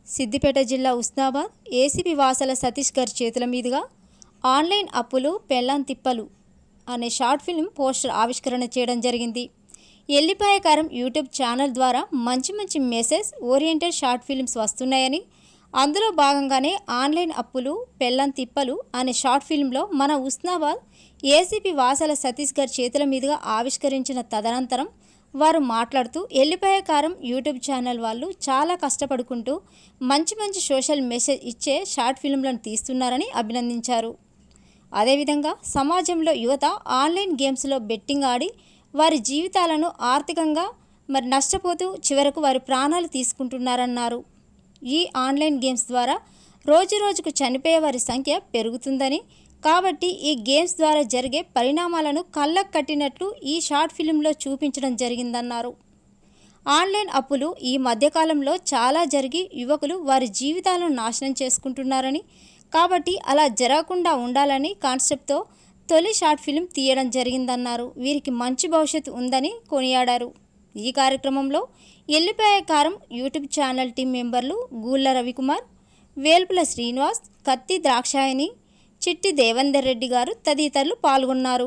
సిద్దిపేట జిల్లా ఉస్నాబాద్ ఏసీపీ వాసల సతీష్ గారి చేతుల మీదుగా ఆన్లైన్ అప్పులు పెళ్ళాం తిప్పలు అనే షార్ట్ ఫిల్మ్ పోస్టర్ ఆవిష్కరణ చేయడం జరిగింది. ఎల్లిపాయ కారం యూట్యూబ్ ఛానల్ ద్వారా మంచి మెసేజ్ ఓరియంటెడ్ షార్ట్ ఫిల్మ్స్ వస్తున్నాయని, అందులో భాగంగానే ఆన్లైన్ అప్పులు పెళ్ళాం తిప్పలు అనే షార్ట్ ఫిల్మ్లో మన ఉస్నాబాద్ ఏసీపీ వాసల సతీష్ గారి చేతుల మీదుగా ఆవిష్కరించిన తదనంతరం వారు మాట్లాడుతూ, ఎల్లిపాయ కారం యూట్యూబ్ ఛానల్ వాళ్ళు చాలా కష్టపడుకుంటూ మంచి సోషల్ మెసేజ్ ఇచ్చే షార్ట్ ఫిల్మ్లను తీస్తున్నారని అభినందించారు. అదేవిధంగా సమాజంలో యువత ఆన్లైన్ గేమ్స్లో బెట్టింగ్ ఆడి వారి జీవితాలను ఆర్థికంగా నష్టపోతూ చివరకు వారి ప్రాణాలు తీసుకుంటున్నారన్నారు. ఈ ఆన్లైన్ గేమ్స్ ద్వారా రోజుకు చనిపోయే వారి సంఖ్య పెరుగుతుందని, కాబట్టి ఈ గేమ్స్ ద్వారా జరిగే పరిణామాలను కళ్ళకు కట్టినట్లు ఈ షార్ట్ ఫిల్మ్లో చూపించడం జరిగిందన్నారు. ఆన్లైన్ అప్పులు ఈ మధ్యకాలంలో చాలా జరిగి యువకులు వారి జీవితాలను నాశనం చేసుకుంటున్నారని, కాబట్టి అలా జరగకుండా ఉండాలని కాన్సెప్ట్తో తొలి షార్ట్ ఫిల్మ్ తీయడం జరిగిందన్నారు. వీరికి మంచి భవిష్యత్తు ఉందని కొనియాడారు. ఈ కార్యక్రమంలో ఎల్లిపాయ కారం యూట్యూబ్ ఛానల్ టీం మెంబర్లు గూళ్ళ రవికుమార్, వేల్పుల శ్రీనివాస్, కత్తి ద్రాక్షాయణి, చిట్టి దేవేందర్ రెడ్డి గారు తదితరులు పాల్గొన్నారు.